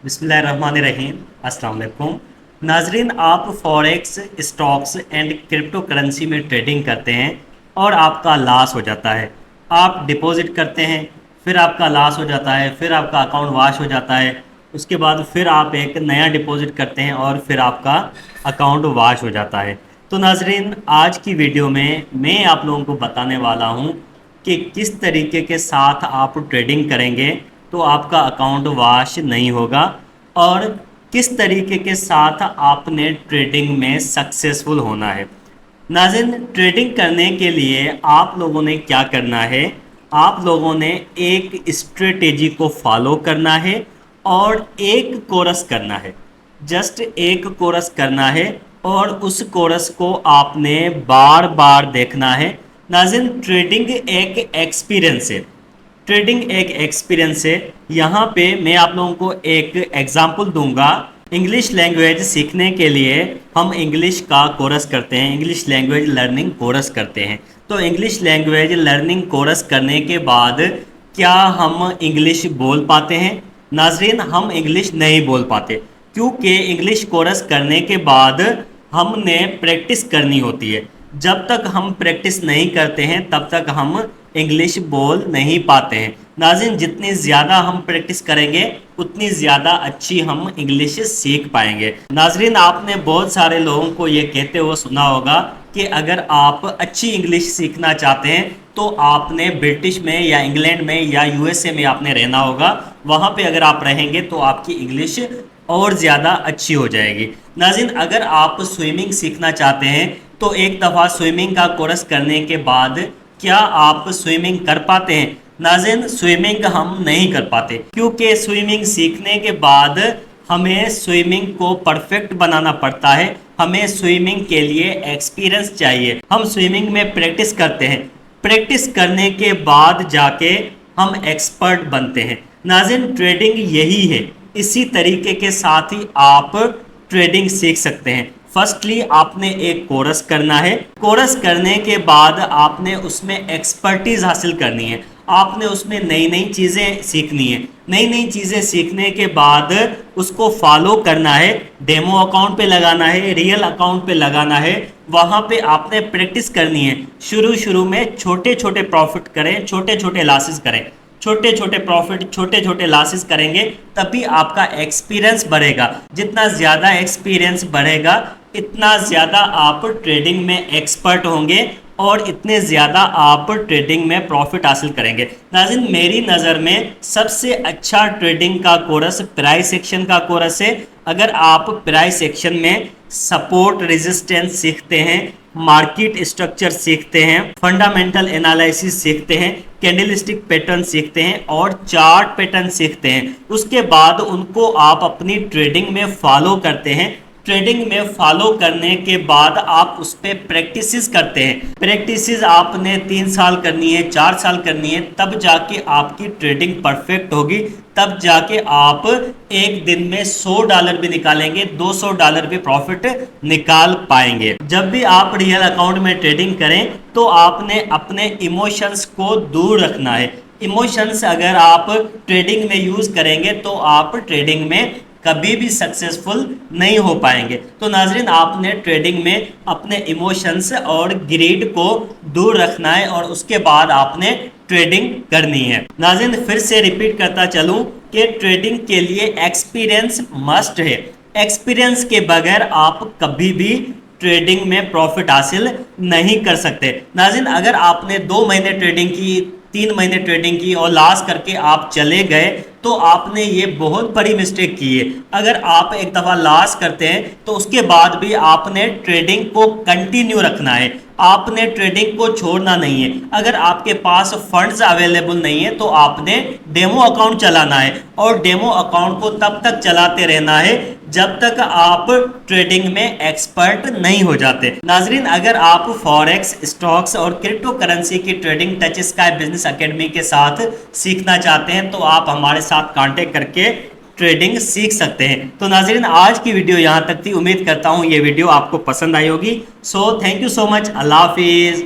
बिस्मिल्लाहिर्रहमानिर्रहीम। अस्सलाम वालेकुम नाजरीन, आप forex, stocks and crypto currency में ट्रेडिंग करते हैं और आपका लॉस हो जाता है। आप डिपॉजिट करते हैं, फिर आपका लॉस हो जाता है, फिर आपका अकाउंट वाश हो जाता है, उसके बाद फिर आप एक नया डिपॉजिट करते हैं और फिर आपका अकाउंट वाश हो जाता है। तो नाजरीन, आज की वीडियो में मैं आप लोगों को बताने वाला हूँ कि किस तरीके के साथ आप ट्रेडिंग करेंगे तो आपका अकाउंट वाश नहीं होगा, और किस तरीके के साथ आपने ट्रेडिंग में सक्सेसफुल होना है। नाज़रीन, ट्रेडिंग करने के लिए आप लोगों ने क्या करना है, आप लोगों ने एक स्ट्रेटेजी को फॉलो करना है और एक कोर्स करना है। जस्ट एक कोर्स करना है और उस कोर्स को आपने बार बार देखना है। नाज़रीन, ट्रेडिंग एक एक्सपीरियंस है। ट्रेडिंग एक एक्सपीरियंस है। यहाँ पे मैं आप लोगों को एक एग्जांपल दूंगा। इंग्लिश लैंग्वेज सीखने के लिए हम इंग्लिश का कोर्स करते हैं, इंग्लिश लैंग्वेज लर्निंग कोर्स करते हैं। तो इंग्लिश लैंग्वेज लर्निंग कोर्स करने के बाद क्या हम इंग्लिश बोल पाते हैं? नाजरीन, हम इंग्लिश नहीं बोल पाते, क्योंकि इंग्लिश कोर्स करने के बाद हमने प्रैक्टिस करनी होती है। जब तक हम प्रैक्टिस नहीं करते हैं तब तक हम इंग्लिश बोल नहीं पाते हैं। नाज़रीन, जितनी ज़्यादा हम प्रैक्टिस करेंगे उतनी ज़्यादा अच्छी हम इंग्लिश सीख पाएंगे। नाज़रीन, आपने बहुत सारे लोगों को ये कहते हुए सुना होगा कि अगर आप अच्छी इंग्लिश सीखना चाहते हैं तो आपने ब्रिटिश में या इंग्लैंड में या यूएसए में आपने रहना होगा। वहाँ पे अगर आप रहेंगे तो आपकी इंग्लिश और ज़्यादा अच्छी हो जाएगी। नाज़रीन, अगर आप स्विमिंग सीखना चाहते हैं तो एक दफ़ा स्विमिंग का कोर्स करने के बाद क्या आप स्विमिंग कर पाते हैं? नाज़रीन, स्विमिंग हम नहीं कर पाते, क्योंकि स्विमिंग सीखने के बाद हमें स्विमिंग को परफेक्ट बनाना पड़ता है। हमें स्विमिंग के लिए एक्सपीरियंस चाहिए। हम स्विमिंग में प्रैक्टिस करते हैं, प्रैक्टिस करने के बाद जाके हम एक्सपर्ट बनते हैं। नाज़रीन, ट्रेडिंग यही है। इसी तरीके के साथ ही आप ट्रेडिंग सीख सकते हैं। फर्स्टली आपने एक कोर्स करना है। कोर्स करने के बाद आपने उसमें एक्सपर्टीज हासिल करनी है। आपने उसमें नई नई चीज़ें सीखनी है। नई नई चीज़ें सीखने के बाद उसको फॉलो करना है। डेमो अकाउंट पे लगाना है, रियल अकाउंट पे लगाना है। वहाँ पे आपने प्रैक्टिस करनी है। शुरू शुरू में छोटे छोटे प्रॉफिट करें, छोटे छोटे लॉसेस करें। छोटे छोटे प्रॉफिट, छोटे छोटे लॉसेस करेंगे तभी आपका एक्सपीरियंस बढ़ेगा। जितना ज़्यादा एक्सपीरियंस बढ़ेगा इतना ज़्यादा आप ट्रेडिंग में एक्सपर्ट होंगे और इतने ज़्यादा आप ट्रेडिंग में प्रॉफिट हासिल करेंगे। नाज़रीन, मेरी नज़र में सबसे अच्छा ट्रेडिंग का कोर्स प्राइस एक्शन का कोर्स है। अगर आप प्राइस एक्शन में सपोर्ट रेजिस्टेंस सीखते हैं, मार्केट स्ट्रक्चर सीखते हैं, फंडामेंटल एनालिसिस सीखते हैं, कैंडलस्टिक पैटर्न सीखते हैं और चार्ट पैटर्न सीखते हैं, उसके बाद उनको आप अपनी ट्रेडिंग में फॉलो करते हैं। ट्रेडिंग में फॉलो करने के बाद आप उस पर प्रैक्टिसेस करते हैं। प्रैक्टिसेस आपने 3 साल करनी है, 4 साल करनी है, तब जाके आपकी ट्रेडिंग परफेक्ट होगी। तब जाके आप एक दिन में $100 भी निकालेंगे, $200 भी प्रॉफिट निकाल पाएंगे। जब भी आप रियल अकाउंट में ट्रेडिंग करें तो आपने अपने इमोशंस को दूर रखना है। इमोशंस अगर आप ट्रेडिंग में यूज़ करेंगे तो आप ट्रेडिंग में कभी भी सक्सेसफुल नहीं हो पाएंगे। तो नाजरीन, आपने ट्रेडिंग में अपने इमोशंस और ग्रीड को दूर रखना है और उसके बाद आपने ट्रेडिंग करनी है। नाजरीन, फिर से रिपीट करता चलूं कि ट्रेडिंग के लिए एक्सपीरियंस मस्ट है। एक्सपीरियंस के बगैर आप कभी भी ट्रेडिंग में प्रॉफिट हासिल नहीं कर सकते। नाज़रीन, अगर आपने 2 महीने ट्रेडिंग की, 3 महीने ट्रेडिंग की और लॉस करके आप चले गए तो आपने ये बहुत बड़ी मिस्टेक की है। अगर आप एक दफ़ा लॉस करते हैं तो उसके बाद भी आपने ट्रेडिंग को कंटिन्यू रखना है। आपने ट्रेडिंग को छोड़ना नहीं है। अगर आपके पास फंड्स अवेलेबल नहीं है तो आपने डेमो अकाउंट चलाना है और डेमो अकाउंट को तब तक चलाते रहना है जब तक आप ट्रेडिंग में एक्सपर्ट नहीं हो जाते। नाजरीन, अगर आप फॉरेक्स, स्टॉक्स और क्रिप्टो करेंसी की trading touch sky business academy के साथ सीखना चाहते हैं तो आप हमारे साथ कांटेक्ट करके ट्रेडिंग सीख सकते हैं। तो नाजरीन, आज की वीडियो यहाँ तक थी। उम्मीद करता हूँ ये वीडियो आपको पसंद आई होगी। So thank you so much. अल्लाह हाफिज़।